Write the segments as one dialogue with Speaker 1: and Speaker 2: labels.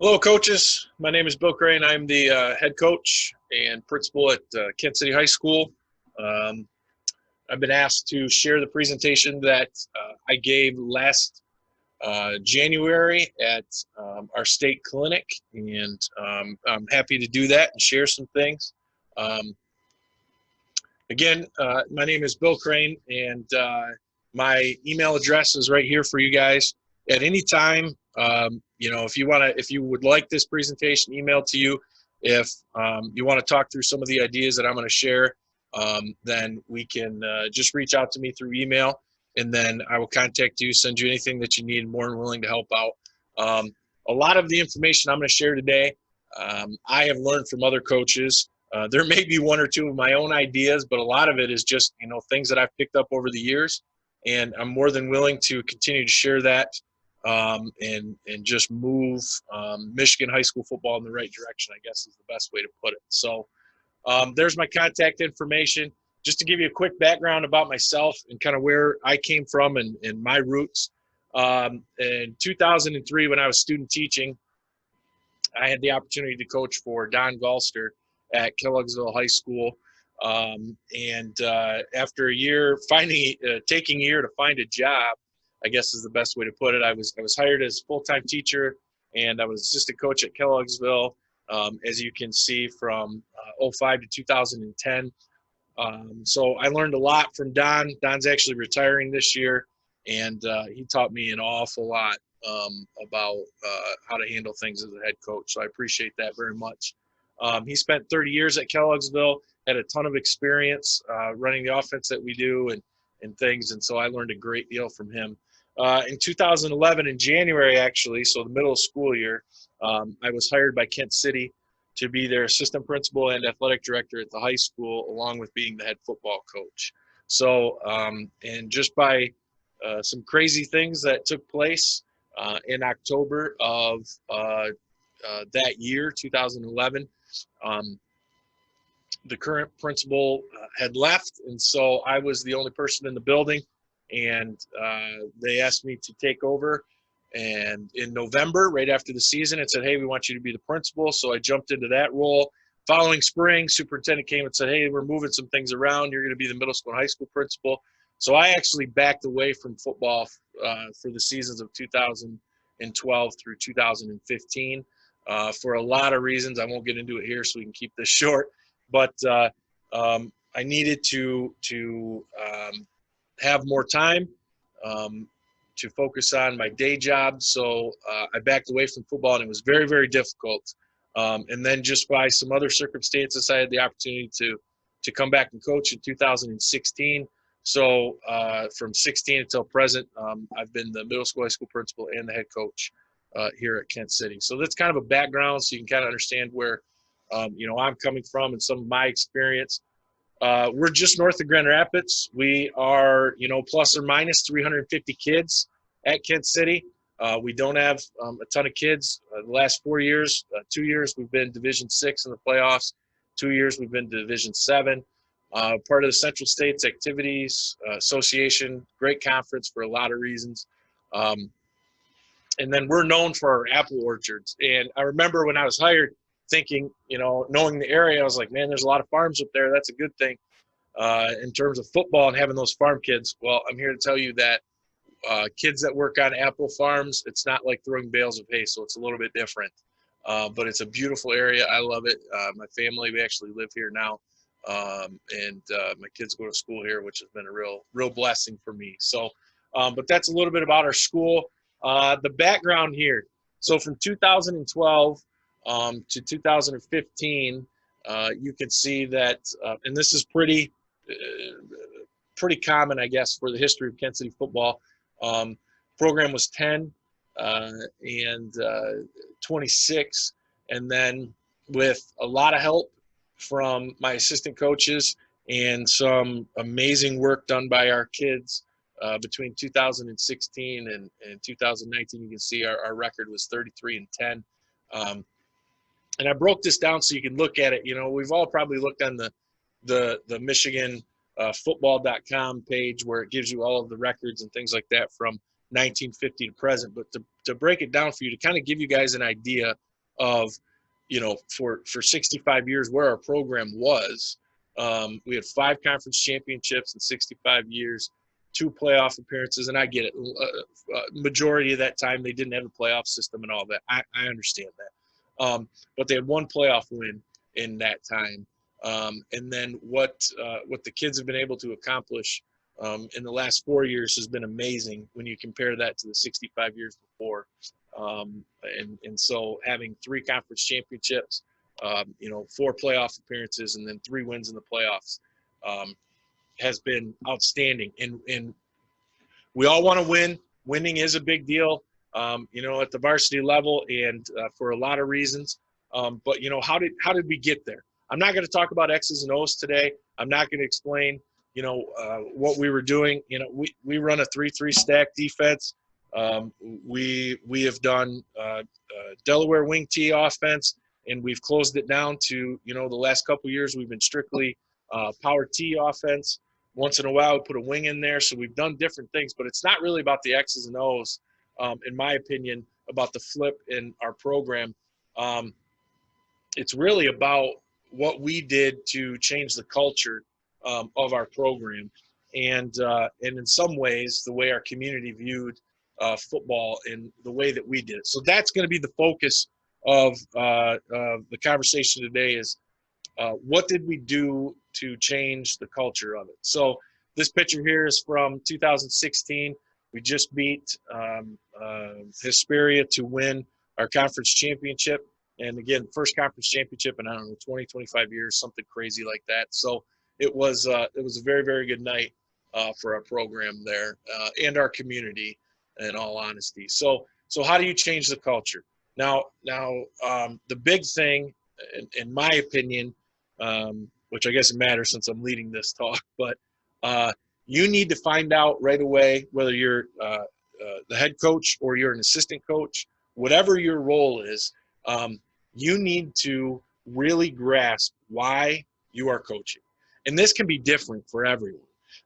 Speaker 1: Hello, coaches. My name is Bill Crane. I'm the head coach and principal at Kent City High School. Um, I've been asked to share the presentation that I gave last January at our state clinic, and I'm happy to do that and share some things. Again, my name is Bill Crane, and my email address is right here for you guys. At any time, if you would like this presentation emailed to you, if you want to talk through some of the ideas that I'm going to share, then we can just reach out to me through email, and then I will contact you, send you anything that you need. More than willing to help out. A lot of the information I'm going to share today, I have learned from other coaches. There may be one or two of my own ideas, but a lot of it is just, things that I've picked up over the years, and I'm more than willing to continue to share that and just move Michigan high school football in the right direction, I guess is the best way to put it. So there's my contact information. Just to give you a quick background about myself and kind of where I came from and my roots. In 2003, when I was student teaching, I had the opportunity to coach for Don Galster at Kellogg'sville High School. After a year, taking a year to find a job, I guess is the best way to put it. I was hired as a full-time teacher, and I was assistant coach at Kellogg'sville, as you can see, from 05 to 2010. So I learned a lot from Don. Don's actually retiring this year, and he taught me an awful lot about how to handle things as a head coach. So I appreciate that very much. He spent 30 years at Kellogg'sville, had a ton of experience running the offense that we do and things, and so I learned a great deal from him. In 2011, in January actually, so the middle of school year, I was hired by Kent City to be their assistant principal and athletic director at the high school, along with being the head football coach. So, and just by some crazy things that took place in October of that year, 2011, the current principal had left, and so I was the only person in the building, and they asked me to take over. And in November, right after the season, it said, hey, we want you to be the principal. So I jumped into that role. Following spring, superintendent came and said, hey, we're moving some things around. You're going to be the middle school and high school principal. So I actually backed away from football for the seasons of 2012 through 2015 for a lot of reasons. I won't get into it here so we can keep this short. But I needed to have more time to focus on my day job. So I backed away from football, and it was very, very difficult. And then just by some other circumstances, I had the opportunity to come back and coach in 2016. So from 16 until present, I've been the middle school, high school principal, and the head coach here at Kent City. So that's kind of a background so you can kind of understand where I'm coming from and some of my experience. We're just north of Grand Rapids. We are, plus or minus 350 kids at Kent City. We don't have a ton of kids. The last 4 years, 2 years we've been Division 6 in the playoffs. 2 years we've been to Division 7. Part of the Central States Activities Association, great conference for a lot of reasons. And then we're known for our apple orchards. And I remember when I was hired, thinking, knowing the area, I was like, man, there's a lot of farms up there. That's a good thing in terms of football and having those farm kids. Well, I'm here to tell you that kids that work on apple farms, it's not like throwing bales of hay, so it's a little bit different. But it's a beautiful area. I love it. My family, we actually live here now, and my kids go to school here, which has been a real blessing for me. So, but that's a little bit about our school. The background here. So from 2012 to 2015, you can see that, and this is pretty common, I guess, for the history of Kent City football. Program was 10 and 26, and then with a lot of help from my assistant coaches and some amazing work done by our kids between 2016 and 2019, you can see our record was 33-10. And I broke this down so you can look at it. We've all probably looked on the Michigan football.com page where it gives you all of the records and things like that from 1950 to present. But to break it down for you, to kind of give you guys an idea of, for 65 years where our program was. We had 5 conference championships in 65 years, 2 playoff appearances, and I get it. Majority of that time they didn't have a playoff system and all that. I understand that. But they had 1 playoff win in that time. And then what the kids have been able to accomplish in the last 4 years has been amazing when you compare that to the 65 years before. And so having 3 conference championships, 4 playoff appearances, and then 3 wins in the playoffs has been outstanding. And we all want to win. Winning is a big deal, at the varsity level, and for a lot of reasons. But how did we get there? I'm not going to talk about X's and O's today. I'm not going to explain, what we were doing. We run a 3-3 stack defense. We have done Delaware wing T offense, and we've closed it down to, the last couple of years we've been strictly power T offense. Once in a while we put a wing in there. So we've done different things, but it's not really about the X's and O's, in my opinion, about the flip in our program. It's really about what we did to change the culture of our program, and in some ways the way our community viewed football and the way that we did it. So that's going to be the focus of the conversation today is what did we do to change the culture of it. So this picture here is from 2016. We just beat Hesperia to win our conference championship. And again, first conference championship in, 20, 25 years, something crazy like that. So it was a very, very good night for our program there and our community, in all honesty. So how do you change the culture? Now, the big thing, in my opinion, which I guess it matters since I'm leading this talk, but you need to find out right away whether you're the head coach or you're an assistant coach, whatever your role is, you need to really grasp why you are coaching. And this can be different for everyone,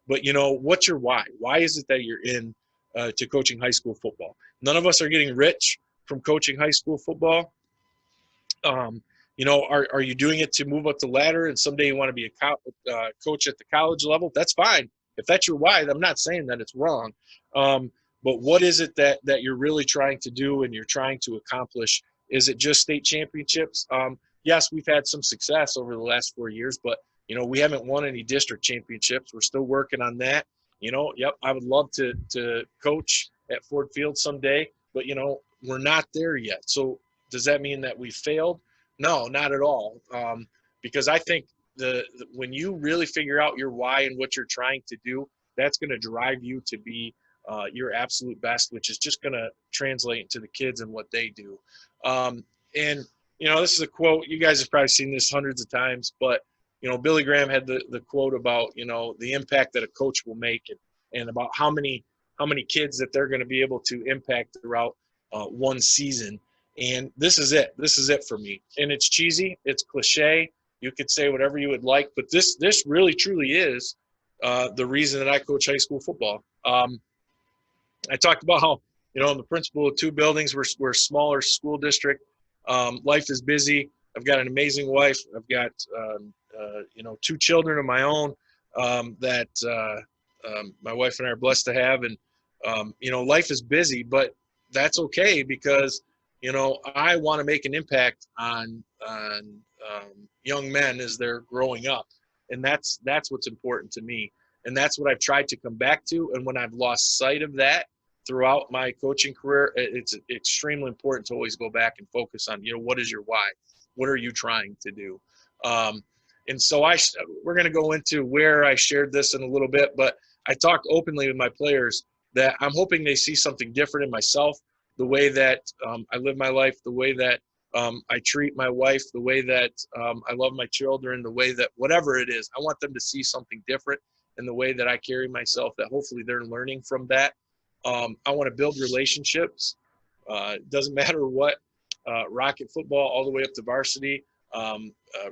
Speaker 1: but what's your why? Why is it that you're in to coaching high school football? None of us are getting rich from coaching high school football. Are you doing it to move up the ladder and someday you want to be a coach at the college level? That's fine. If that's your why, I'm not saying that it's wrong. But what is it that you're really trying to do and you're trying to accomplish? Is it just state championships? Yes, we've had some success over the last 4 years, but, we haven't won any district championships. We're still working on that. Yep, I would love to coach at Ford Field someday, but, we're not there yet. So does that mean that we failed? No, not at all. Because I think when you really figure out your why and what you're trying to do, that's going to drive you to be your absolute best, which is just going to translate into the kids and what they do. And this is a quote. You guys have probably seen this hundreds of times, but Billy Graham had the quote about the impact that a coach will make, and about how many kids that they're going to be able to impact throughout one season. And this is it. This is it for me. And it's cheesy. It's cliche. You could say whatever you would like, but this really truly is the reason that I coach high school football. I talked about how, I'm the principal of 2 buildings. We're a smaller school district. Life is busy. I've got an amazing wife. I've got, 2 children of my own that my wife and I are blessed to have. And, life is busy, but that's okay because, I want to make an impact on young men as they're growing up. And that's what's important to me. And that's what I've tried to come back to. And when I've lost sight of that throughout my coaching career, it's extremely important to always go back and focus on, what is your why? What are you trying to do? And so we're going to go into where I shared this in a little bit, but I talked openly with my players that I'm hoping they see something different in myself, the way that I live my life, the way that I treat my wife, the way that I love my children, the way that whatever it is, I want them to see something different in the way that I carry myself, that hopefully they're learning from that. I want to build relationships. It doesn't matter what, Rocket football all the way up to varsity.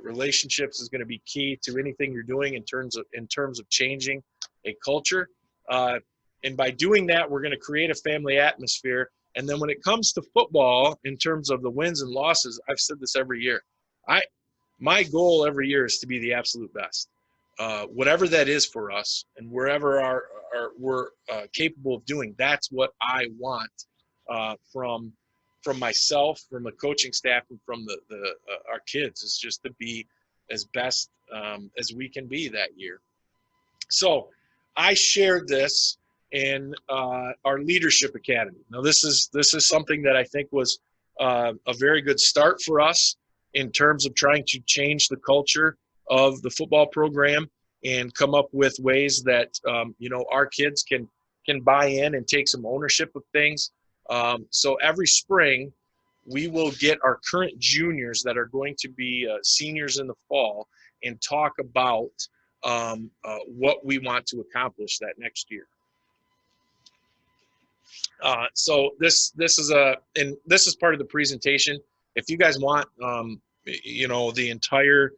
Speaker 1: Relationships is going to be key to anything you're doing in terms of changing a culture. And by doing that, we're going to create a family atmosphere. And then when it comes to football, in terms of the wins and losses, I've said this every year. My goal every year is to be the absolute best, whatever that is for us, and wherever we're capable of doing. That's what I want from myself, from the coaching staff, and from our kids. Is just to be as best as we can be that year. So I shared this in our leadership academy. Now this is something that I think was a very good start for us in terms of trying to change the culture of the football program and come up with ways that our kids can buy in and take some ownership of things. So every spring we will get our current juniors that are going to be seniors in the fall and talk about what we want to accomplish that next year. So this is part of the presentation. If you guys want, the entire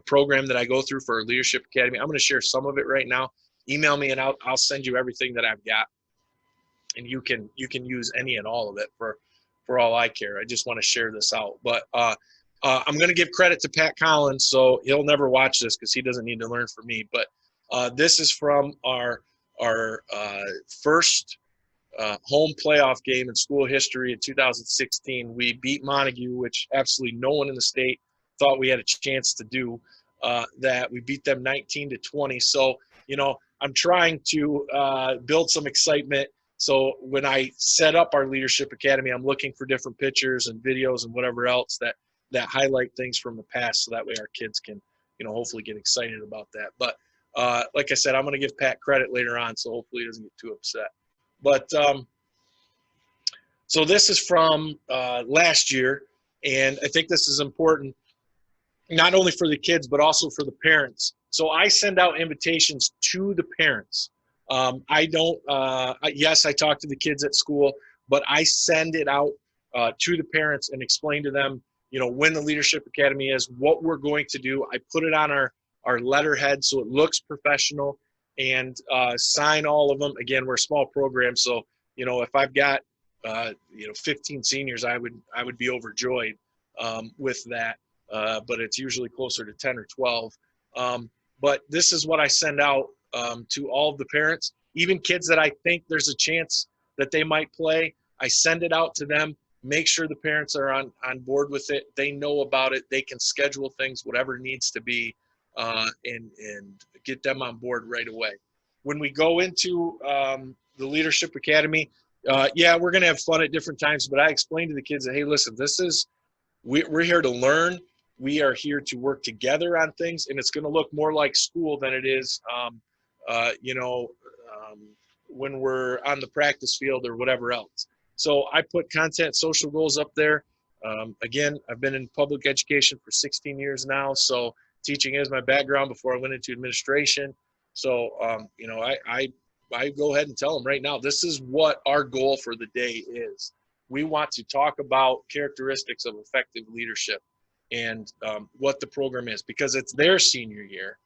Speaker 1: program that I go through for our Leadership Academy, I'm going to share some of it right now. Email me and I'll send you everything that I've got, and you can use any and all of it for all I care. I just want to share this out. But I'm going to give credit to Pat Collins, so he'll never watch this because he doesn't need to learn from me. But this is from our first home playoff game in school history in 2016. We beat Montague, which absolutely no one in the state thought we had a chance to do. That we beat them 19-20. So, I'm trying to build some excitement. So when I set up our Leadership Academy, I'm looking for different pictures and videos and whatever else that highlight things from the past, so that way our kids can, hopefully get excited about that. But like I said, I'm going to give Pat credit later on, so hopefully he doesn't get too upset. But so this is from last year, and I think this is important, not only for the kids, but also for the parents. So I send out invitations to the parents. Yes, I talk to the kids at school, but I send it out to the parents and explain to them, when the Leadership Academy is, what we're going to do. I put it on our letterhead so it looks professional, and sign all of them. Again, we're a small program, so if I've got 15 seniors, I would be overjoyed with that. But it's usually closer to 10 or 12. But this is what I send out to all of the parents, even kids that I think there's a chance that they might play. I send it out to them, make sure the parents are on board with it. They know about it. They can schedule things, whatever needs to be, and get them on board right away. When we go into the Leadership Academy, we're going to have fun at different times, but I explain to the kids that, hey, listen, we're here to learn. We are here to work together on things, and it's going to look more like school than it is, when we're on the practice field or whatever else. So I put content, social goals up there. Again, I've been in public education for 16 years now, so teaching is my background before I went into administration. So, I go ahead and tell them right now, this is what our goal for the day is. We want to talk about characteristics of effective leadership and what the program is, because it's their senior year.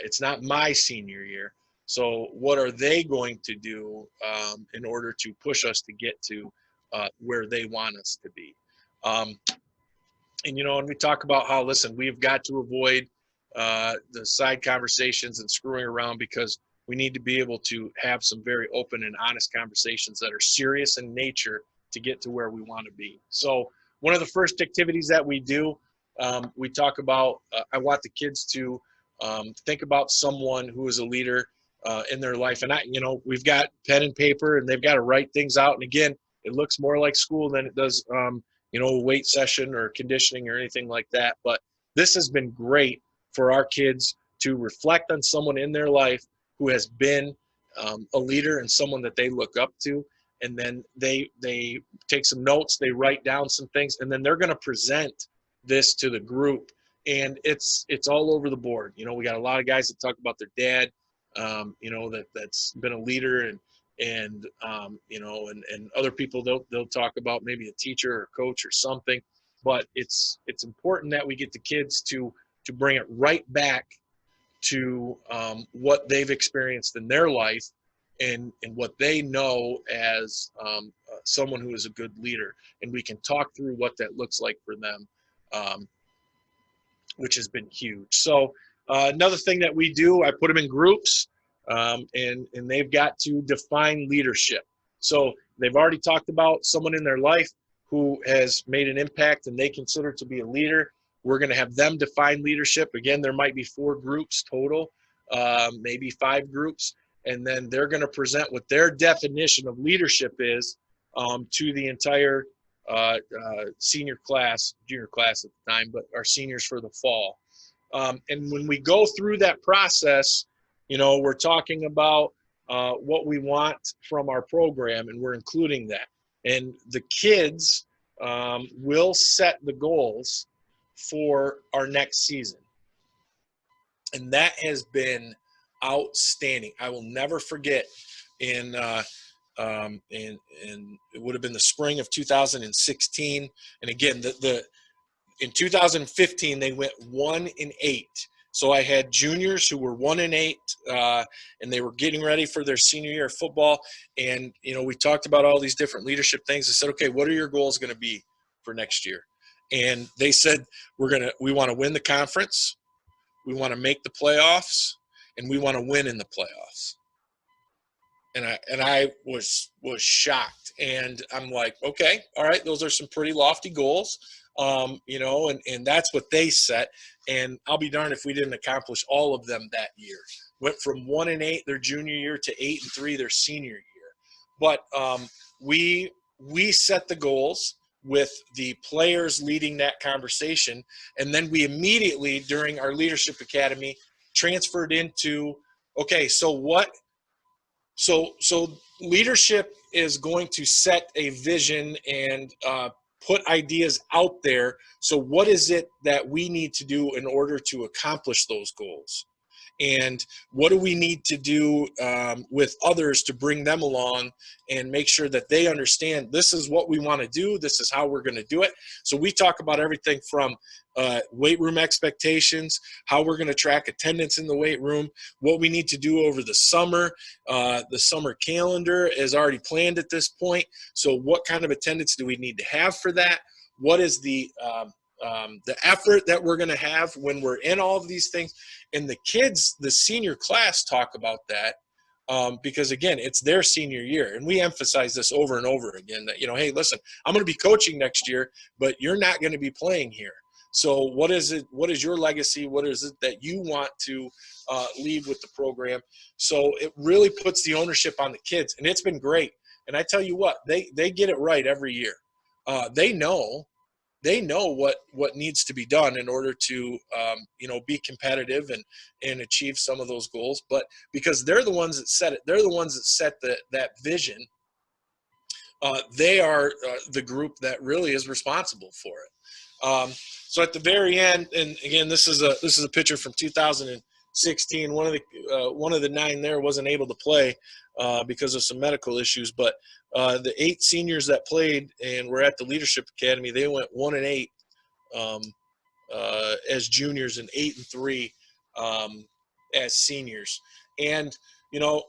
Speaker 1: It's not my senior year. So what are they going to do in order to push us to get to where they want us to be? And we talk about how, listen, we've got to avoid the side conversations and screwing around, because we need to be able to have some very open and honest conversations that are serious in nature to get to where we want to be. So one of the first activities that we do, we talk about, I want the kids to think about someone who is a leader in their life. And we've got pen and paper, and they've got to write things out. And again, it looks more like school than it does, a weight session or conditioning or anything like that. But this has been great for our kids to reflect on someone in their life who has been a leader and someone that they look up to. And then they take some notes, they write down some things, and then they're going to present this to the group. And it's all over the board. We got a lot of guys that talk about their dad, that's been a leader, and other people, they'll talk about maybe a teacher or coach or something. But it's important that we get the kids to bring it right back to what they've experienced in their life, and what they know as someone who is a good leader, and we can talk through what that looks like for them, which has been huge. So another thing that we do, I put them in groups, and they've got to define leadership. So they've already talked about someone in their life who has made an impact and they consider to be a leader. We're going to have them define leadership. Again, there might be 4 groups total, maybe 5 groups, and then they're going to present what their definition of leadership is to the entire senior class, junior class at the time, but our seniors for the fall. And when we go through that process, you know, we're talking about what we want from our program, and we're including that. And the kids will set the goals for our next season. And that has been outstanding. I will never forget in it would have been the spring of 2016. And again, in 2015 they went 1-8. So I had juniors who were 1-8, and they were getting ready for their senior year of football. And you know, we talked about all these different leadership things. I said, okay, what are your goals going to be for next year? And they said, we want to win the conference, we want to make the playoffs, and we want to win in the playoffs. And I was shocked, and I'm like, okay, all right, those are some pretty lofty goals, you know, and that's what they set. And I'll be darned if we didn't accomplish all of them that year. Went from 1-8 their junior year to 8-3 their senior year. But we set the goals with the players leading that conversation, and then we immediately during our leadership academy transferred into, okay, so what? So leadership is going to set a vision and put ideas out there. So what is it that we need to do in order to accomplish those goals? And what do we need to do with others to bring them along and make sure that they understand this is what we want to do, this is how we're going to do it. So we talk about everything from weight room expectations, how we're going to track attendance in the weight room, what we need to do over the summer. The summer calendar is already planned at this point. So what kind of attendance do we need to have for that? What is the effort that we're going to have when we're in all of these things? And the kids, the senior class, talk about that because, again, it's their senior year. And we emphasize this over and over again that, you know, hey, listen, I'm going to be coaching next year, but you're not going to be playing here. So what is it? What is your legacy? What is it that you want to leave with the program? So it really puts the ownership on the kids, and it's been great. And I tell you what, they get it right every year. They know what needs to be done in order to you know, be competitive and achieve some of those goals. But because they're the ones that set it, they're the ones that set that vision. They are the group that really is responsible for it. So at the very end, and again, this is a picture from 2016. One of the 9 there wasn't able to play because of some medical issues, but the 8 seniors that played and were at the Leadership Academy, they went 1-8 as juniors and 8-3 as seniors. And you know,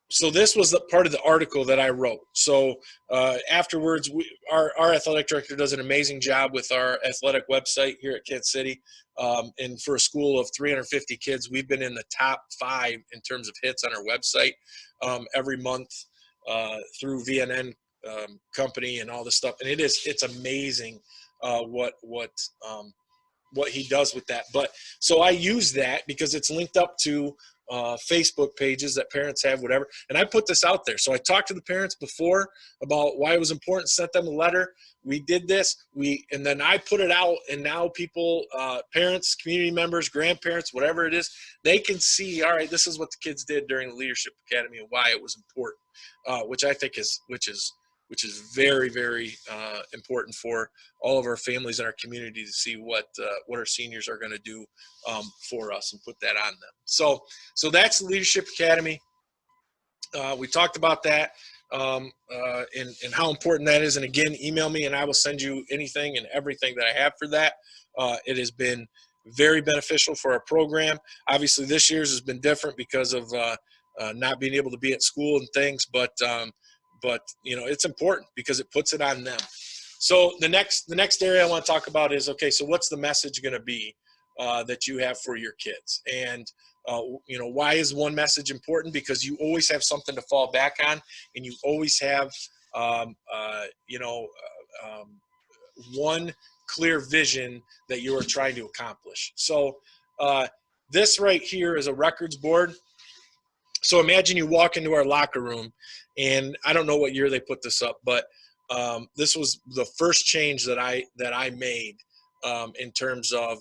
Speaker 1: so this was the part of the article that I wrote. So afterwards, our athletic director does an amazing job with our athletic website here at Kansas City. And for a school of 350 kids, we've been in the top 5 in terms of hits on our website every month through VNN company and all this stuff. And it's amazing what he does with that. But so I use that because it's linked up to Facebook pages that parents have, whatever. And I put this out there. So I talked to the parents before about why it was important, sent them a letter. We did this, and then I put it out, and now people, parents, community members, grandparents, whatever it is, they can see, all right, this is what the kids did during the Leadership Academy and why it was important, which I think is very, very important for all of our families in our community to see what our seniors are going to do for us and put that on them. So that's the Leadership Academy. We talked about that and how important that is. And again, email me and I will send you anything and everything that I have for that. It has been very beneficial for our program. Obviously, this year's has been different because of not being able to be at school and things, but it's important because it puts it on them. So the next area I want to talk about is, okay, so what's the message going to be that you have for your kids? And why is one message important? Because you always have something to fall back on, and you always have one clear vision that you are trying to accomplish. So this right here is a records board. So imagine you walk into our locker room, and I don't know what year they put this up, but this was the first change that I made in terms of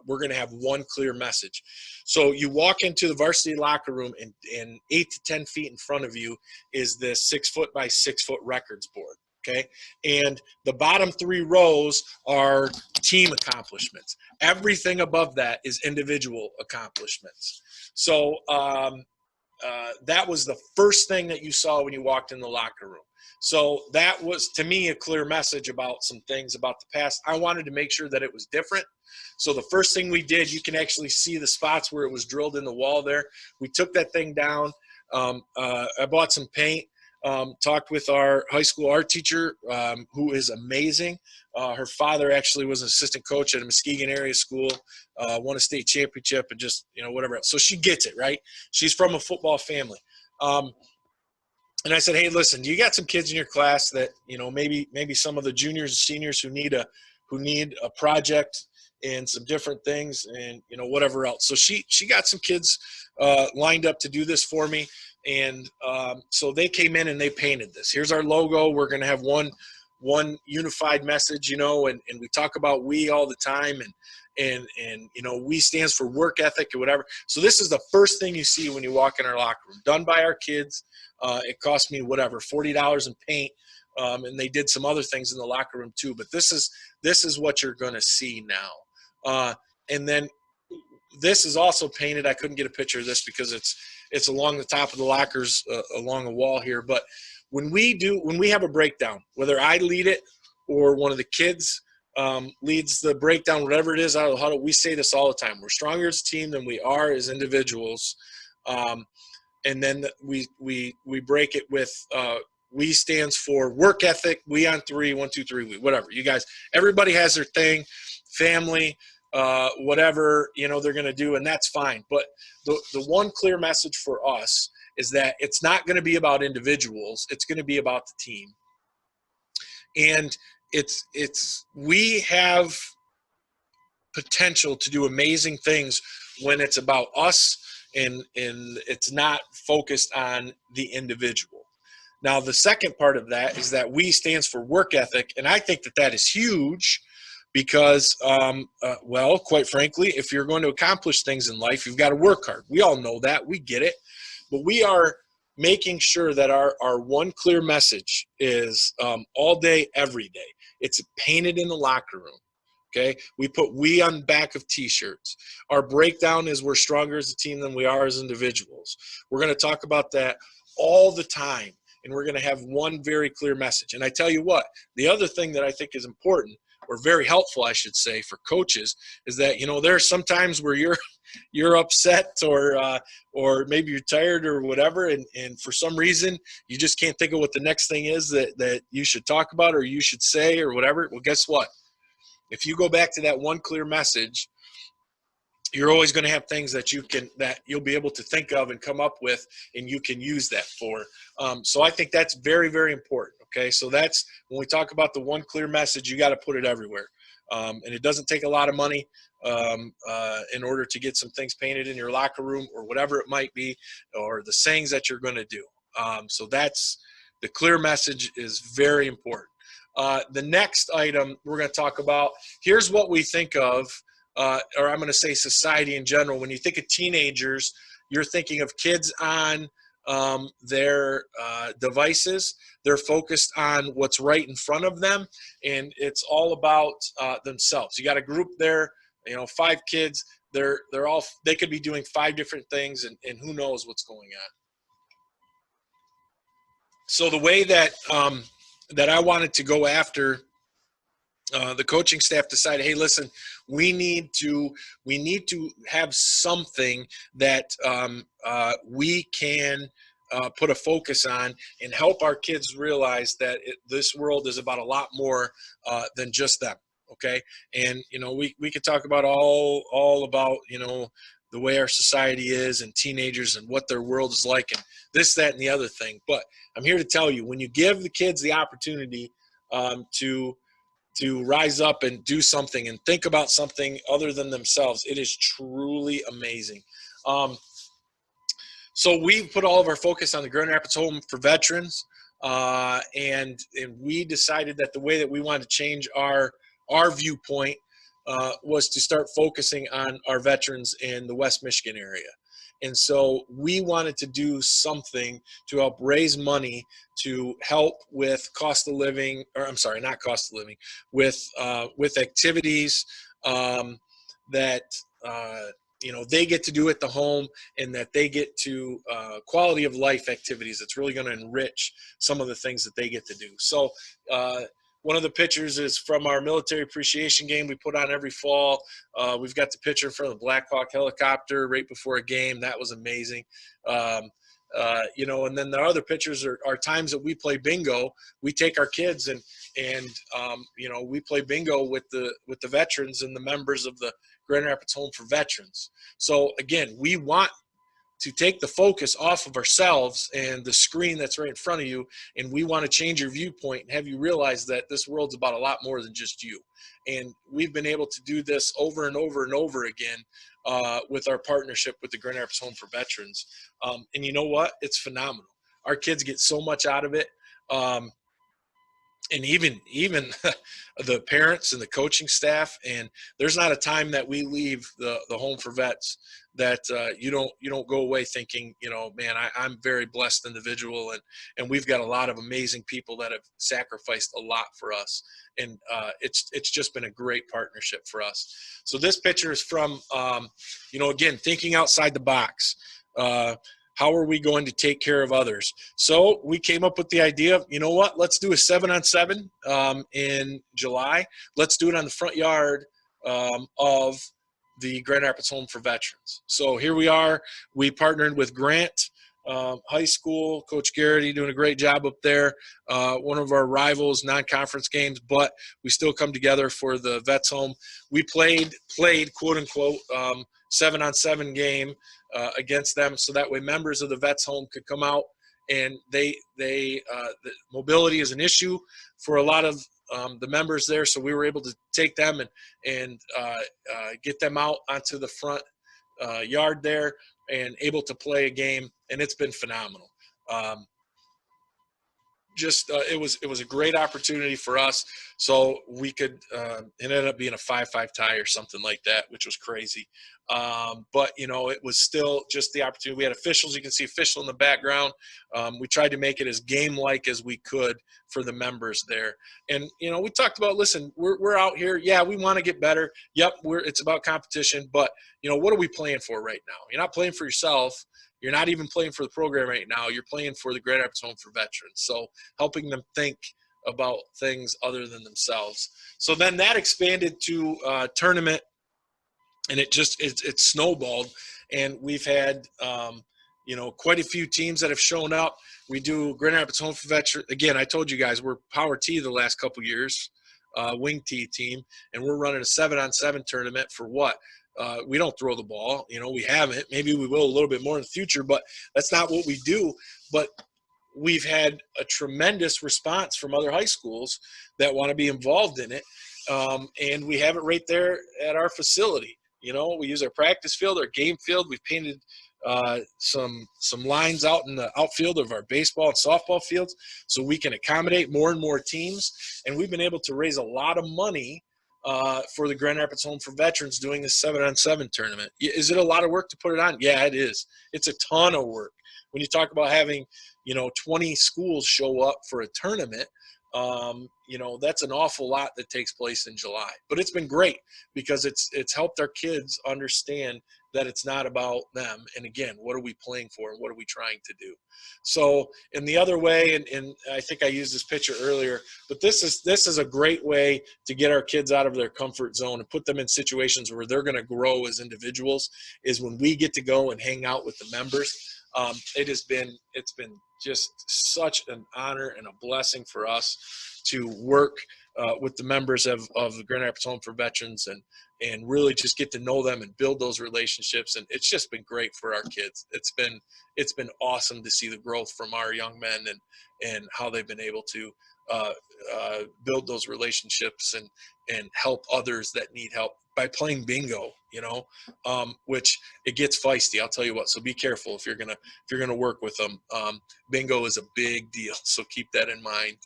Speaker 1: we're going to have one clear message. So you walk into the varsity locker room, and 8 to 10 feet in front of you is this 6 foot by 6 foot records board. Okay, and the bottom 3 rows are team accomplishments. Everything above that is individual accomplishments. So that was the first thing that you saw when you walked in the locker room. So that was, to me, a clear message about some things about the past. I wanted to make sure that it was different. So the first thing we did, you can actually see the spots where it was drilled in the wall there. We took that thing down. I bought some paint. Talked with our high school art teacher, who is amazing. Her father actually was an assistant coach at a Muskegon area school, won a state championship, and just, whatever else. So she gets it, right? She's from a football family. And I said, hey, listen, you got some kids in your class that, maybe some of the juniors and seniors who need a project and some different things and, whatever else. So she got some kids lined up to do this for me. And so they came in and they painted this. Here's our logo. We're going to have one unified message, and we talk about we all the time, and we stands for work ethic or whatever. So this is the first thing you see when you walk in our locker room, done by our kids. It cost me $40 in paint, and they did some other things in the locker room too. But this is what you're going to see now. And then this is also painted. I couldn't get a picture of this because it's along the top of the lockers, along a wall here. But when we have a breakdown, whether I lead it or one of the kids leads the breakdown, whatever it is out of the huddle, we say this all the time. We're stronger as a team than we are as individuals. And then we break it with we stands for work ethic. We on 3, 1, 2, 3, we, whatever. You guys, everybody has their thing, family, whatever, they're going to do, and that's fine. But the one clear message for us is that it's not going to be about individuals. It's going to be about the team. And we have potential to do amazing things when it's about us and it's not focused on the individual. Now, the second part of that is that we stands for work ethic, and I think that is huge. Because, quite frankly, if you're going to accomplish things in life, you've got to work hard. We all know that. We get it. But we are making sure that our one clear message is all day, every day. It's painted in the locker room. Okay? We put we on the back of T-shirts. Our breakdown is we're stronger as a team than we are as individuals. We're going to talk about that all the time. And we're going to have one very clear message. And I tell you what, the other thing that I think is important, or very helpful, I should say, for coaches, is that there are some times where you're upset or maybe you're tired or whatever, and for some reason you just can't think of what the next thing is that you should talk about or you should say or whatever. Well, guess what? If you go back to that one clear message, you're always going to have things that you'll be able to think of and come up with, and you can use that for. So I think that's very, very important. Okay, so that's when we talk about the one clear message, you got to put it everywhere. And it doesn't take a lot of money in order to get some things painted in your locker room or whatever it might be, or the sayings that you're going to do. So that's the clear message is very important. The next item we're going to talk about, here's what we think of, or I'm going to say society in general. When you think of teenagers, you're thinking of kids on their devices. They're focused on what's right in front of them, and it's all about themselves. You got a group there, 5 kids. They could be doing 5 different things, and who knows what's going on. So the way that that I wanted to go after the coaching staff decided, hey, listen, we need to have something that we can put a focus on and help our kids realize that this world is about a lot more than just them. Okay, and we could talk about all about the way our society is and teenagers and what their world is like and this, that, and the other thing. But I'm here to tell you, when you give the kids the opportunity to rise up and do something and think about something other than themselves, it is truly amazing. So we put all of our focus on the Grand Rapids Home for Veterans, and we decided that the way that we wanted to change our viewpoint was to start focusing on our veterans in the West Michigan area. And so we wanted to do something to help raise money to help with cost of living, or I'm sorry, not cost of living, with activities that they get to do at the home, and that they get to quality of life activities that's really going to enrich some of the things that they get to do. So one of the pictures is from our military appreciation game we put on every fall. We've got the picture from the Black Hawk helicopter right before a game. That was amazing. And then the other pictures are times that we play bingo. We take our kids and we play bingo with the veterans and the members of the Grand Rapids Home for Veterans. So again, we want to take the focus off of ourselves and the screen that's right in front of you, and we want to change your viewpoint and have you realize that this world's about a lot more than just you. And we've been able to do this over and over and over again with our partnership with the Grand Rapids Home for Veterans. And you know what? It's phenomenal. Our kids get so much out of it. And even the parents and the coaching staff, and there's not a time that we leave the Home for Vets that you don't go away thinking, man, I'm a very blessed individual, and we've got a lot of amazing people that have sacrificed a lot for us, and it's just been a great partnership for us. So this picture is from again, thinking outside the box. How are we going to take care of others? So we came up with the idea of, let's do a 7-on-7 in July. Let's do it on the front yard of the Grand Rapids Home for Veterans. So here we are. We partnered with Grant High School, Coach Garrity doing a great job up there. One of our rivals, non-conference games, but we still come together for the Vets Home. We played quote unquote 7-on-7 game against them, so that way members of the Vets Home could come out, and the mobility is an issue for a lot of the members there, so we were able to take them and get them out onto the front yard there and able to play a game, and it's been phenomenal. It was a great opportunity for us, so we could it ended up being a 5-5 tie or something like that, which was crazy. But it was still just the opportunity. We had officials. You can see official in the background. We tried to make it as game-like as we could for the members there. And we talked about, listen, we're out here. Yeah, we want to get better. Yep, it's about competition. But what are we playing for right now? You're not playing for yourself. You're not even playing for the program right now. You're playing for the Grand Rapids Home for Veterans. So helping them think about things other than themselves. So then that expanded to a tournament, and it snowballed. And we've had, quite a few teams that have shown up. We do Grand Rapids Home for Veterans. Again, I told you guys, we're Power T the last couple years, Wing T team, and we're running a 7-on-7 tournament for what? We don't throw the ball. We haven't. Maybe we will a little bit more in the future, but that's not what we do. But we've had a tremendous response from other high schools that want to be involved in it, and we have it right there at our facility. We use our practice field, our game field. We've painted some lines out in the outfield of our baseball and softball fields so we can accommodate more and more teams, and we've been able to raise a lot of money for the Grand Rapids Home for Veterans doing this 7-on-7 tournament. Is it a lot of work to put it on? Yeah, it is. It's a ton of work. When you talk about having, 20 schools show up for a tournament, that's an awful lot that takes place in July. But it's been great because it's helped our kids understand that it's not about them. And again, what are we playing for and what are we trying to do? So in the other way, and I think I used this picture earlier, but this is a great way to get our kids out of their comfort zone and put them in situations where they're going to grow as individuals, is when we get to go and hang out with the members. It's been just such an honor and a blessing for us to work with the members of the Grand Rapids Home for Veterans and really just get to know them and build those relationships. And it's just been great for our kids. It's been awesome to see the growth from our young men and how they've been able to build those relationships and help others that need help by playing bingo, which it gets feisty. I'll tell you what. So be careful if you're gonna work with them. Bingo is a big deal, so keep that in mind.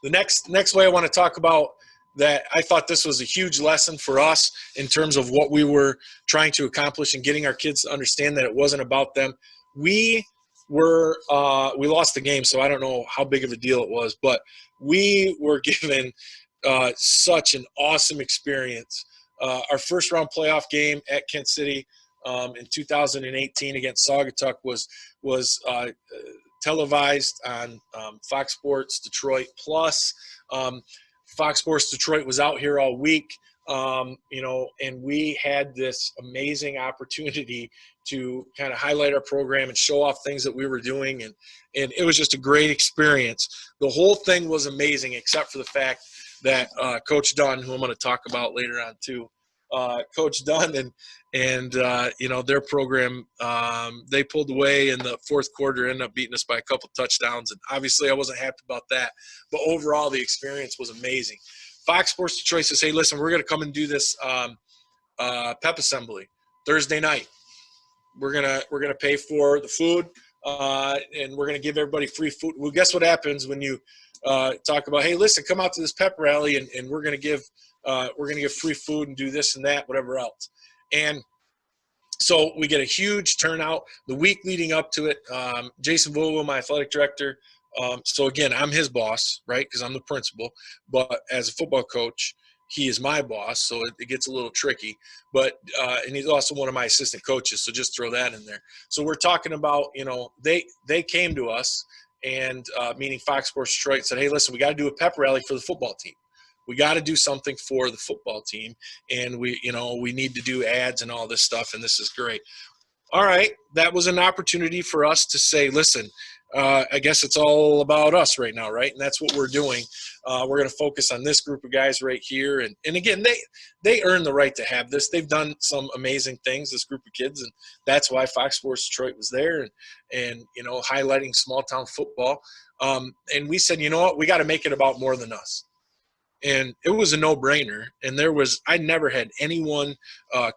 Speaker 1: The next way I want to talk about that, I thought this was a huge lesson for us in terms of what we were trying to accomplish and getting our kids to understand that it wasn't about them. We lost the game, so I don't know how big of a deal it was, but we were given such an awesome experience. Our first round playoff game at Kent City in 2018 against Saugatuck was televised on Fox Sports Detroit Plus. Fox Sports Detroit was out here all week, and we had this amazing opportunity to kind of highlight our program and show off things that we were doing, and it was just a great experience. The whole thing was amazing, except for the fact that Coach Dunn, who I'm going to talk about later on too, Coach Dunn and their program, they pulled away in the fourth quarter, ended up beating us by a couple touchdowns, and obviously I wasn't happy about that. But overall, the experience was amazing. Fox Sports Detroit says, "Hey, listen, we're going to come and do this pep assembly Thursday night. We're gonna pay for the food, and we're gonna give everybody free food." Well, guess what happens when you talk about, "Hey, listen, come out to this pep rally, and we're gonna give free food and do this and that, whatever else." And so we get a huge turnout the week leading up to it. Jason Vogel, my athletic director. So again, I'm his boss, right? Because I'm the principal. But as a football coach, he is my boss, so it gets a little tricky. But and he's also one of my assistant coaches, so just throw that in there. So we're talking about, they came to us and meaning Fox Sports Detroit said, "Hey, listen, we got to do a pep rally for the football team. We got to do something for the football team, and we need to do ads and all this stuff, and this is great." All right, that was an opportunity for us to say, listen, I guess it's all about us right now, right? And that's what we're doing. We're going to focus on this group of guys right here. And again, they earn the right to have this. They've done some amazing things, this group of kids, and that's why Fox Sports Detroit was there and highlighting small-town football. And we said, you know what, we got to make it about more than us. And it was a no-brainer. And I never had anyone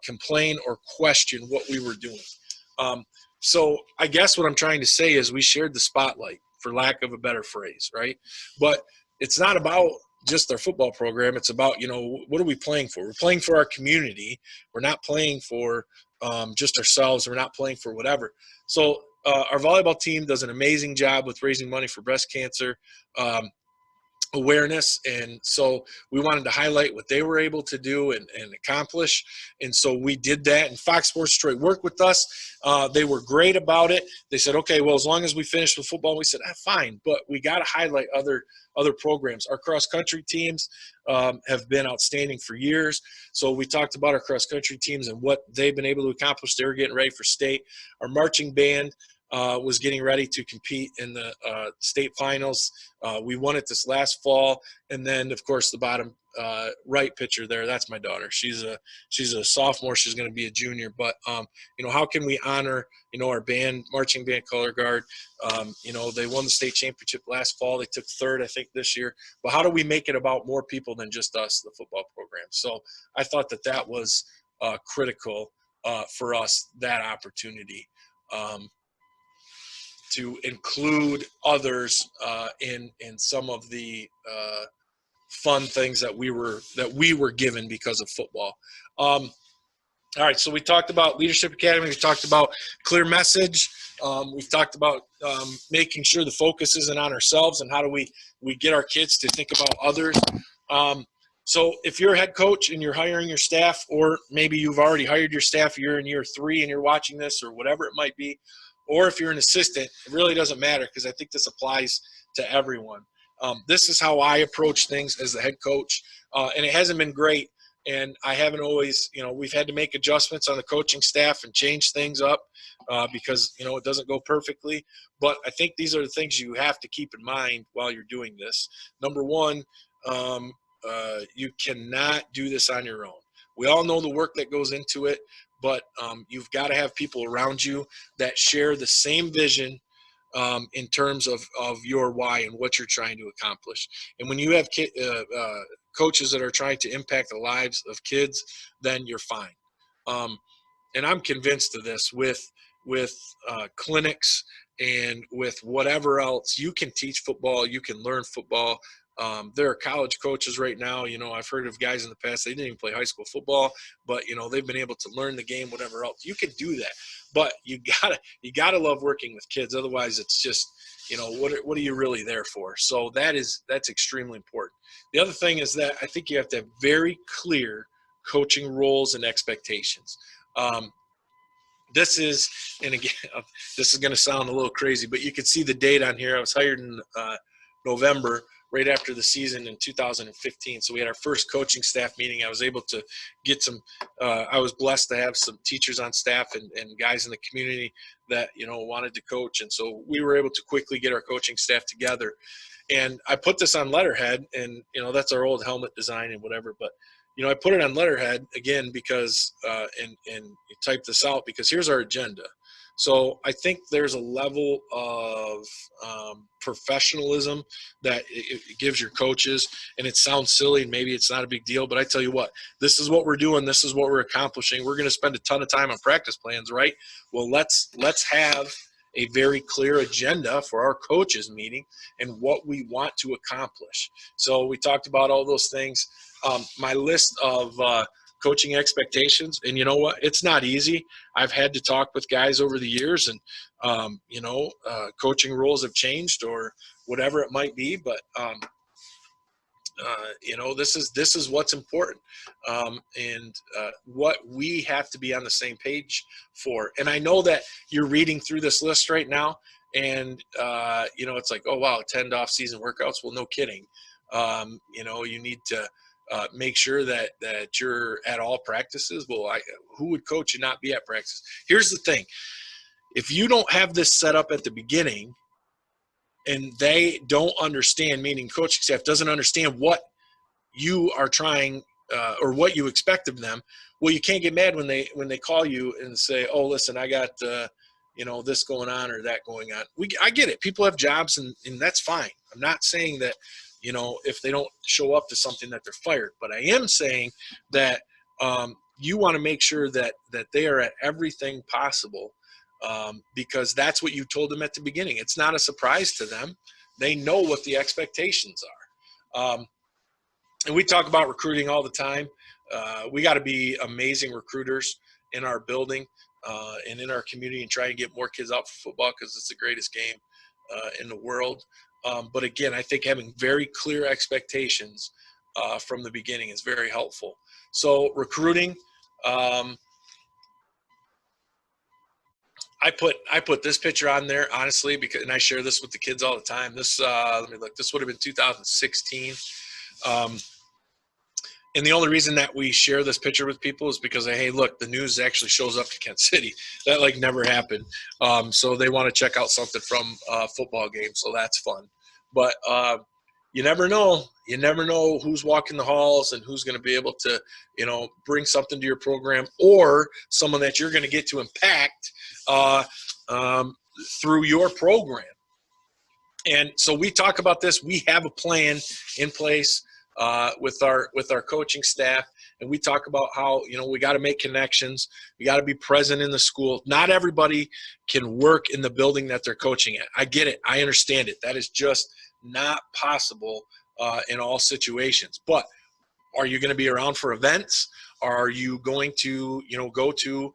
Speaker 1: complain or question what we were doing. So I guess what I'm trying to say is we shared the spotlight, for lack of a better phrase, right? But it's not about just our football program. It's about, what are we playing for? We're playing for our community. We're not playing for just ourselves. We're not playing for whatever. So our volleyball team does an amazing job with raising money for breast cancer awareness, and so we wanted to highlight what they were able to do and accomplish, and so we did that. And Fox Sports Detroit worked with us. They were great about it. They said, okay, well, as long as we finish with football. We said, fine, but we got to highlight other programs. Our cross country teams have been outstanding for years, so we talked about our cross country teams and what they've been able to accomplish. They were getting ready for state. Our marching band was getting ready to compete in the state finals. We won it this last fall. And then, of course, the bottom right picture there, that's my daughter. She's a sophomore. She's going to be a junior. But, how can we honor, our band, marching band color guard? They won the state championship last fall. They took third, I think, this year. But how do we make it about more people than just us, the football program? So I thought that was critical for us, that opportunity. To include others in some of the fun things that we were given because of football. All right, so we talked about Leadership Academy. We talked about clear message. We've talked about making sure the focus isn't on ourselves, and how do we get our kids to think about others. So if you're a head coach and you're hiring your staff, or maybe you've already hired your staff, you're in year 3 and you're watching this, or whatever it might be, or if you're an assistant, it really doesn't matter, because I think this applies to everyone. This is how I approach things as the head coach, and it hasn't been great. And I haven't always, we've had to make adjustments on the coaching staff and change things up because, it doesn't go perfectly. But I think these are the things you have to keep in mind while you're doing this. Number one, you cannot do this on your own. We all know the work that goes into it, but you've got to have people around you that share the same vision in terms of your why and what you're trying to accomplish. And when you have coaches that are trying to impact the lives of kids, then you're fine. And I'm convinced of this with clinics and with whatever else. You can teach football, you can learn football. There are college coaches right now. I've heard of guys in the past, they didn't even play high school football, but they've been able to learn the game, whatever else. You can do that, but you gotta love working with kids. Otherwise, it's just, what are you really there for? So that's extremely important. The other thing is that I think you have to have very clear coaching roles and expectations. This is going to sound a little crazy, but you can see the date on here. I was hired in November, right after the season in 2015. So we had our first coaching staff meeting. I was able to get I was blessed to have some teachers on staff and guys in the community that, wanted to coach. And so we were able to quickly get our coaching staff together. And I put this on letterhead, and, that's our old helmet design and whatever. But, I put it on letterhead again because, and you type this out because here's our agenda. So I think there's a level of professionalism that it gives your coaches, and it sounds silly and maybe it's not a big deal, but I tell you what, this is what we're doing. This is what we're accomplishing. We're going to spend a ton of time on practice plans, right? Well, let's have a very clear agenda for our coaches meeting and what we want to accomplish. So we talked about all those things. My list of coaching expectations, and you know what? It's not easy. I've had to talk with guys over the years, and coaching roles have changed or whatever it might be, but this is what's important, and what we have to be on the same page for. And I know that you're reading through this list right now, and it's like, oh wow, 10 off-season workouts. Well, no kidding. You need to make sure that you're at all practices. Well, who would coach and not be at practice? Here's the thing: if you don't have this set up at the beginning, and they don't understand, meaning coaching staff doesn't understand what you are trying or what you expect of them, well, you can't get mad when they call you and say, oh, listen, I got this going on or that going on. I get it. People have jobs, and that's fine. I'm not saying that if they don't show up to something that they're fired, but I am saying that you want to make sure that they are at everything possible. Because that's what you told them at the beginning. It's not a surprise to them. They know what the expectations are. And we talk about recruiting all the time. We got to be amazing recruiters in our building and in our community, and try and get more kids out for football because it's the greatest game in the world. But again, I think having very clear expectations from the beginning is very helpful. So recruiting, I put this picture on there, honestly, because, and I share this with the kids all the time. This, let me look, this would have been 2016. And the only reason that we share this picture with people is because, hey, look, the news actually shows up to Kent City. That never happened. So they want to check out something from a football game. So that's fun. But you never know. You never know who's walking the halls and who's going to be able to, bring something to your program, or someone that you're going to get to impact through your program. And so we talk about this. We have a plan in place with our coaching staff, and we talk about how we got to make connections. We got to be present in the school. Not everybody can work in the building that they're coaching at. I get it. I understand it. That is just not possible in all situations. But are you going to be around for events? Are you going to, go to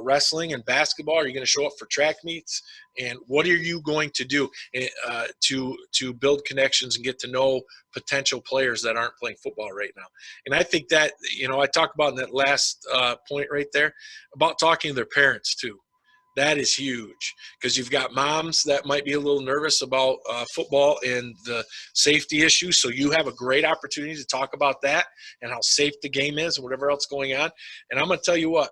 Speaker 1: wrestling and basketball? Are you going to show up for track meets? And what are you going to do to build connections and get to know potential players that aren't playing football right now? And I think that, I talk about in that last point right there about talking to their parents too. That is huge, because you've got moms that might be a little nervous about football and the safety issues. So you have a great opportunity to talk about that and how safe the game is and whatever else going on. And I'm going to tell you what,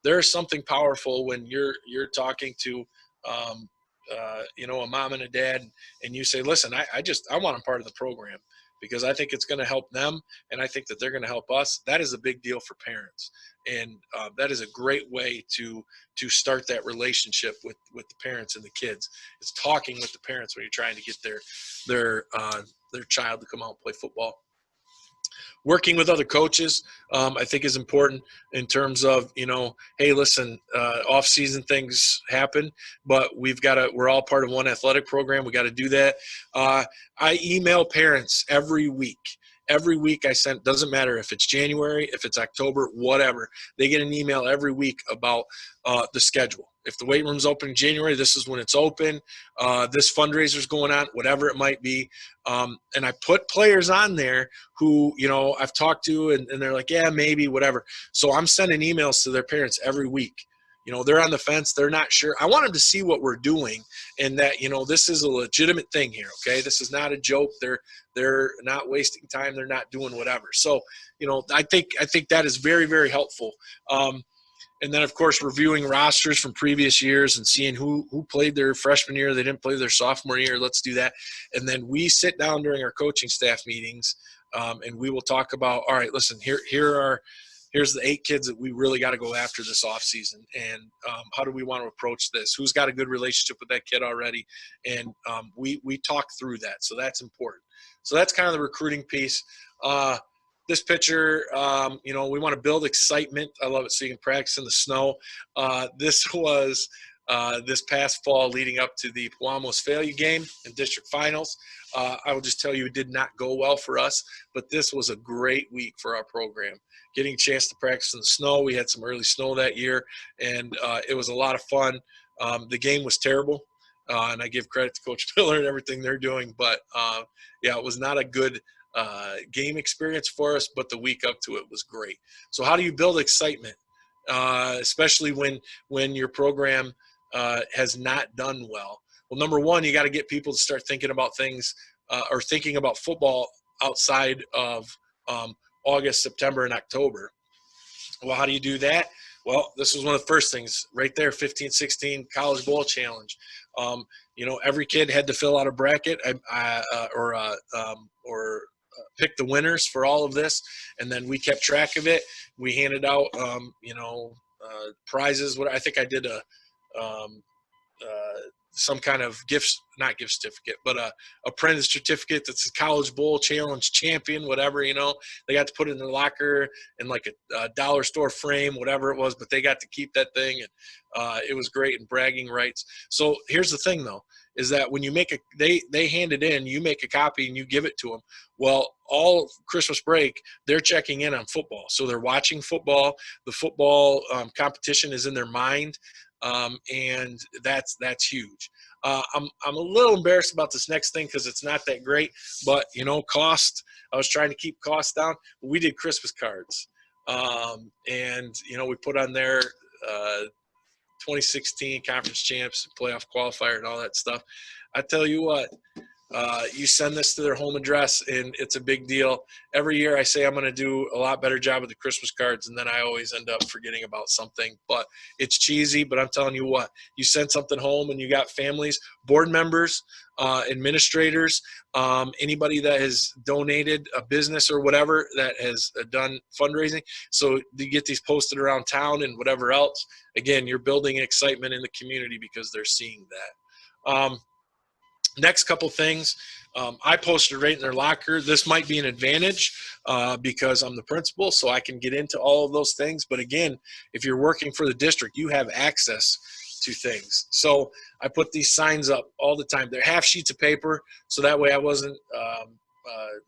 Speaker 1: there's something powerful when you're talking to a mom and a dad, and you say, listen, I want them part of the program because I think it's going to help them, and I think that they're going to help us. That is a big deal for parents, and that is a great way to start that relationship with the parents and the kids. It's talking with the parents when you're trying to get their child to come out and play football. Working with other coaches, I think, is important in terms of, hey, listen, off-season things happen, but we're all part of one athletic program. We got to do that. I email parents every week. Every week I send, doesn't matter if it's January, if it's October, whatever. They get an email every week about the schedule. If the weight room's open in January, this is when it's open. This fundraiser's going on, whatever it might be. And I put players on there who, I've talked to, and they're like, yeah, maybe, whatever. So I'm sending emails to their parents every week. They're on the fence. They're not sure. I want them to see what we're doing and that, this is a legitimate thing here, okay? This is not a joke. They're not wasting time. They're not doing whatever. So, I think that is very, very helpful. And then, of course, reviewing rosters from previous years and seeing who played their freshman year, they didn't play their sophomore year. Let's do that. And then we sit down during our coaching staff meetings, and we will talk about, all right, listen, here's the 8 kids that we really got to go after this offseason, and how do we want to approach this? Who's got a good relationship with that kid already? And we talk through that, so that's important. So that's kind of the recruiting piece. This picture, we want to build excitement. I love it, so you can practice in the snow. This was this past fall leading up to the Pewamo-Westphalia game in district finals. I will just tell you, it did not go well for us, but this was a great week for our program. Getting a chance to practice in the snow. We had some early snow that year, and it was a lot of fun. The game was terrible, and I give credit to Coach Miller and everything they're doing, but it was not a good game experience for us, but the week up to it was great. So how do you build excitement, especially when your program has not done well? Well, number one, you got to get people to start thinking about things or thinking about football outside of August, September, and October. Well, how do you do that? Well, this was one of the first things right there, 15-16 College Bowl Challenge. Every kid had to fill out a bracket or pick the winners for all of this, and then we kept track of it. We handed out, prizes. I think I did some kind of not gift certificate, but a apprentice certificate that's a College Bowl Challenge champion, whatever, they got to put it in their locker in like a dollar store frame, whatever it was, but they got to keep that thing. And it was great, and bragging rights. So here's the thing though, is that when you they hand it in, you make a copy and you give it to them. Well, all Christmas break, they're checking in on football. So they're watching football. The football competition is in their mind. And that's huge. I'm a little embarrassed about this next thing because it's not that great, but cost. I was trying to keep costs down. We did Christmas cards, and we put on there 2016 conference champs, playoff qualifier, and all that stuff. I tell you what. You send this to their home address, and it's a big deal. Every year I say I'm going to do a lot better job with the Christmas cards, and then I always end up forgetting about something. But it's cheesy, but I'm telling you what, you send something home and you got families, board members, administrators, anybody that has donated a business or whatever that has done fundraising. So you get these posted around town and whatever else. Again, you're building excitement in the community because they're seeing that. Next couple things, I posted right in their locker. This might be an advantage because I'm the principal, so I can get into all of those things. But again, if you're working for the district, you have access to things. So I put these signs up all the time. They're half sheets of paper, so that way I wasn't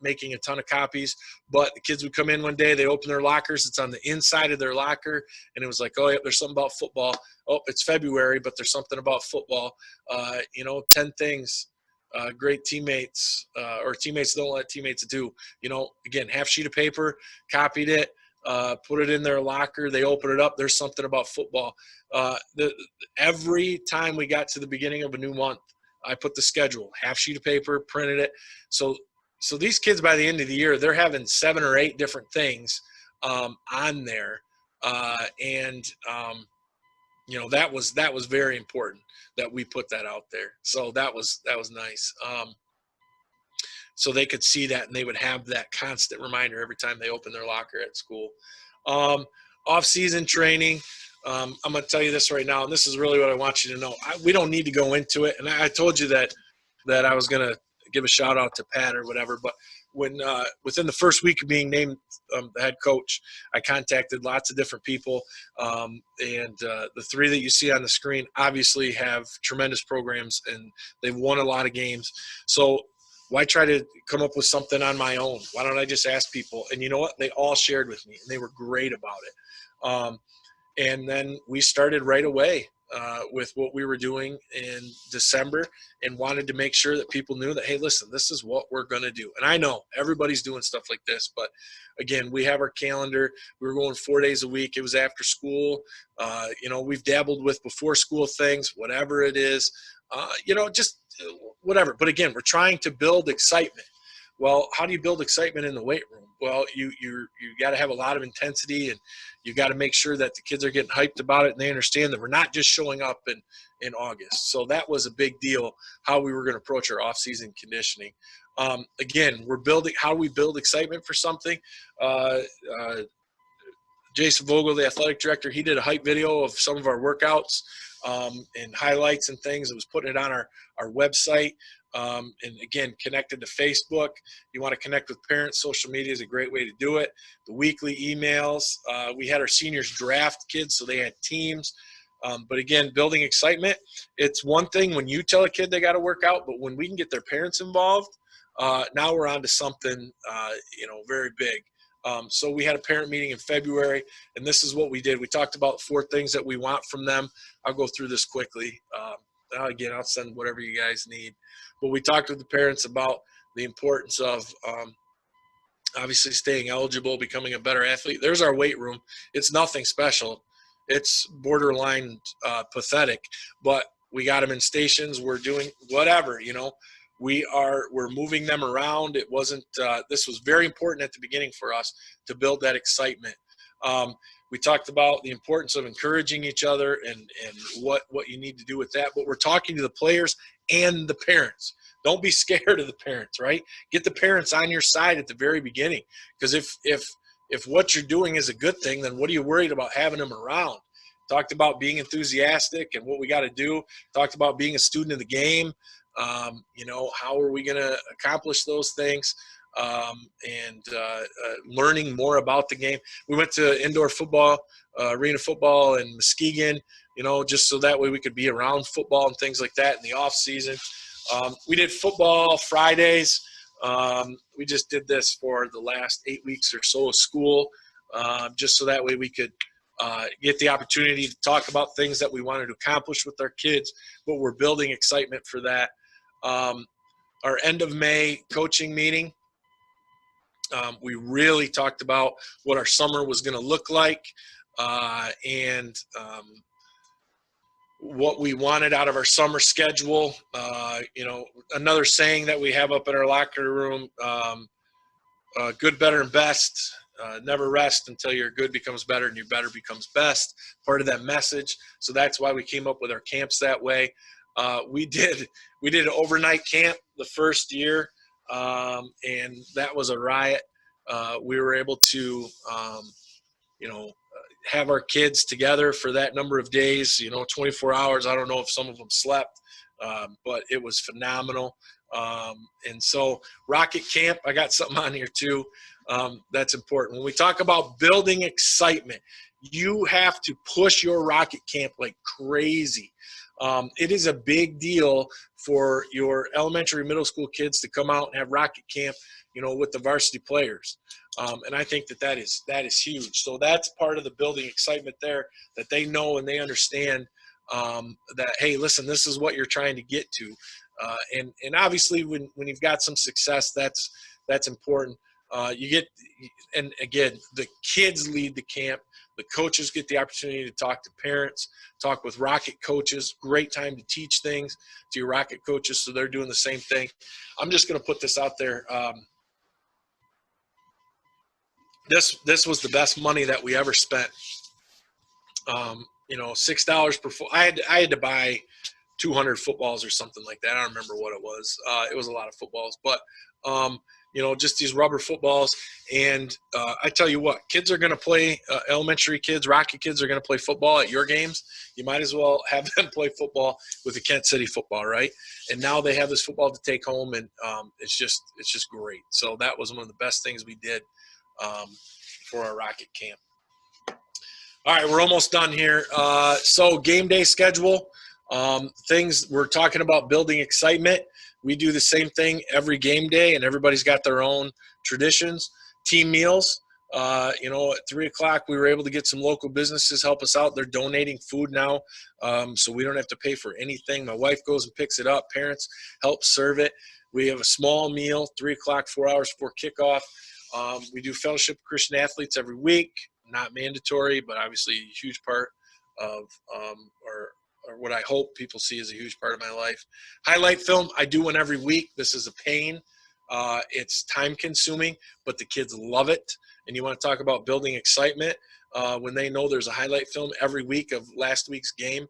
Speaker 1: making a ton of copies. But the kids would come in one day, they open their lockers, it's on the inside of their locker, and it was like, oh, yeah, there's something about football. Oh, it's February, but there's something about football. 10 things great teammates or teammates don't let teammates do. Again, half sheet of paper, copied it, put it in their locker. They open it up. There's something about football. Every time we got to the beginning of a new month, I put the schedule, half sheet of paper, printed it. So these kids, by the end of the year, they're having 7 or 8 different things on there. That was very important that we put that out there. So that was nice. So they could see that, and they would have that constant reminder every time they open their locker at school. Off-season training. I'm going to tell you this right now, and this is really what I want you to know. We don't need to go into it, and I told you that I was going to give a shout-out to Pat or whatever, but when within the first week of being named the head coach, I contacted lots of different people, and the 3 that you see on the screen obviously have tremendous programs, and they've won a lot of games. So why try to come up with something on my own? Why don't I just ask people? And you know what? They all shared with me, and they were great about it. And then we started right away with what we were doing in December, and wanted to make sure that people knew that, hey, listen, this is what we're going to do. And I know everybody's doing stuff like this, but again, we have our calendar. We were going 4 days a week. It was after school. We've dabbled with before school things, whatever it is, just whatever. But again, we're trying to build excitement. Well, how do you build excitement in the weight room? Well, you got to have a lot of intensity, and you got to make sure that the kids are getting hyped about it, and they understand that we're not just showing up in August. So that was a big deal, how we were going to approach our off-season conditioning. Again, how do we build excitement for something? Jason Vogel, the athletic director, he did a hype video of some of our workouts and highlights and things. It was putting it on our website. And again, connected to Facebook. You want to connect with parents, social media is a great way to do it. The weekly emails. We had our seniors draft kids, so they had teams. But again, building excitement. It's one thing when you tell a kid they got to work out, but when we can get their parents involved, now we're on to something, very big. So we had a parent meeting in February, and this is what we did. We talked about 4 things that we want from them. I'll go through this quickly. Again, I'll send whatever you guys need. But we talked with the parents about the importance of obviously staying eligible, becoming a better athlete. There's our weight room. It's nothing special. It's borderline pathetic, but we got them in stations. We're doing whatever, we're moving them around. It wasn't, this was very important at the beginning for us to build that excitement. We talked about the importance of encouraging each other and what you need to do with that. But we're talking to the players and the parents. Don't be scared of the parents, right? Get the parents on your side at the very beginning. Because if what you're doing is a good thing, then what are you worried about having them around? Talked about being enthusiastic and what we got to do. Talked about being a student of the game. How are we going to accomplish those things? And learning more about the game. We went to indoor football, arena football in Muskegon, just so that way we could be around football and things like that in the off season. We did football Fridays. We just did this for the last 8 weeks or so of school, just so that way we could get the opportunity to talk about things that we wanted to accomplish with our kids, but we're building excitement for that. Our end of May coaching meeting, we really talked about what our summer was going to look like and what we wanted out of our summer schedule. Another saying that we have up in our locker room, good, better, and best. Never rest until your good becomes better and your better becomes best. Part of that message. So that's why we came up with our camps that way. We did an overnight camp the first year, and that was a riot. We were able to, have our kids together for that number of days, 24 hours. I don't know if some of them slept, but it was phenomenal. And so Rocket Camp, I got something on here too. That's important. When we talk about building excitement, you have to push your Rocket Camp like crazy. It is a big deal for your elementary, middle school kids to come out and have rocket camp, with the varsity players. And I think that is huge. So that's part of the building excitement there, that they know and they understand that, hey, listen, this is what you're trying to get to. And obviously when you've got some success, that's important. And again, the kids lead the camp. The coaches get the opportunity to talk to parents, talk with rocket coaches. Great time to teach things to your rocket coaches, so they're doing the same thing. I'm just going to put this out there. This was the best money that we ever spent. $6 per I had to buy 200 footballs or something like that. I don't remember what it was. It was a lot of footballs, but just these rubber footballs. And I tell you what, kids are going to play, elementary kids, rocket kids are going to play football at your games. You might as well have them play football with the Kent City football, right? And now they have this football to take home, and it's just great. So that was one of the best things we did for our rocket camp. All right, we're almost done here. So game day schedule, things we're talking about, building excitement. We do the same thing every game day, and everybody's got their own traditions. Team meals, at 3 o'clock, we were able to get some local businesses help us out. They're donating food now, so we don't have to pay for anything. My wife goes and picks it up. Parents help serve it. We have a small meal, 3 o'clock, 4 hours before kickoff. We do fellowship of Christian athletes every week. Not mandatory, but obviously a huge part of or what I hope people see as a huge part of my life. Highlight film, I do one every week. This is a pain. It's time consuming, but the kids love it. And you want to talk about building excitement when they know there's a highlight film every week of last week's game.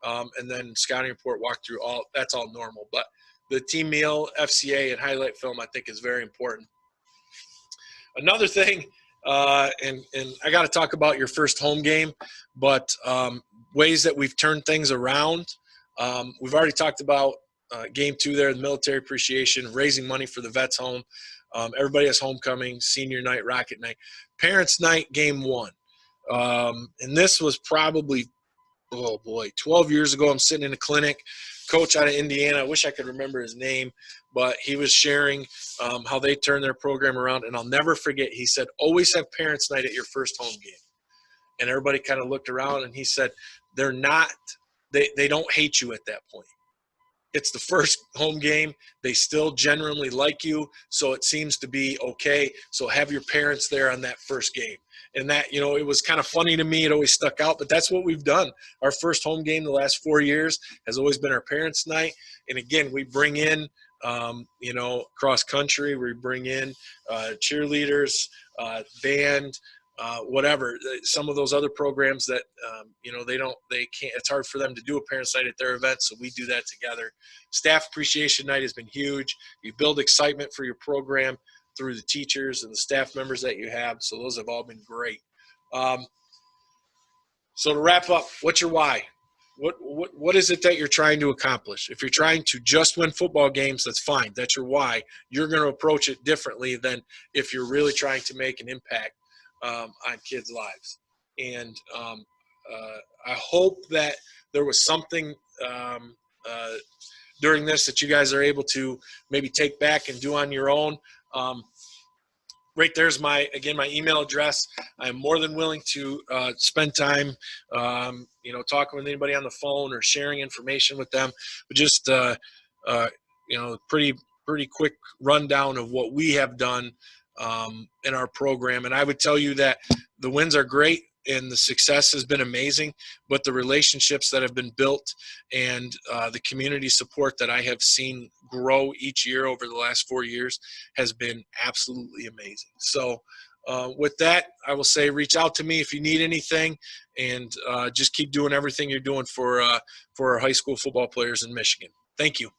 Speaker 1: And then scouting report, walkthrough, that's all normal. But the team meal, FCA, and highlight film, I think is very important. Another thing, and I got to talk about your first home game, but ways that we've turned things around. We've already talked about game 2 there, the military appreciation, raising money for the vets home. Everybody has homecoming, senior night, rocket night, parents night, game 1. And this was probably, 12 years ago. I'm sitting in a clinic, coach out of Indiana. I wish I could remember his name, but he was sharing how they turned their program around. And I'll never forget, he said, always have parents night at your first home game. And everybody kind of looked around, and he said, they don't hate you at that point. It's the first home game. They still genuinely like you, so it seems to be okay. So have your parents there on that first game. And that, it was kind of funny to me. It always stuck out, but that's what we've done. Our first home game the last 4 years has always been our parents' night. And again, we bring in, cross country. We bring in cheerleaders, band, whatever. Some of those other programs that, they can't, it's hard for them to do a parents' night at their event. So we do that together. Staff appreciation night has been huge. You build excitement for your program through the teachers and the staff members that you have. So those have all been great. So to wrap up, what's your why? What is it that you're trying to accomplish? If you're trying to just win football games, that's fine. That's your why. You're going to approach it differently than if you're really trying to make an impact on kids' lives. And I hope that there was something during this that you guys are able to maybe take back and do on your own. Right there's my email address. I'm more than willing to spend time, talking with anybody on the phone or sharing information with them. But just, pretty quick rundown of what we have done in our program. And I would tell you that the wins are great and the success has been amazing, but the relationships that have been built and the community support that I have seen grow each year over the last 4 years has been absolutely amazing. So with that, I will say reach out to me if you need anything, and just keep doing everything you're doing for our high school football players in Michigan. Thank you.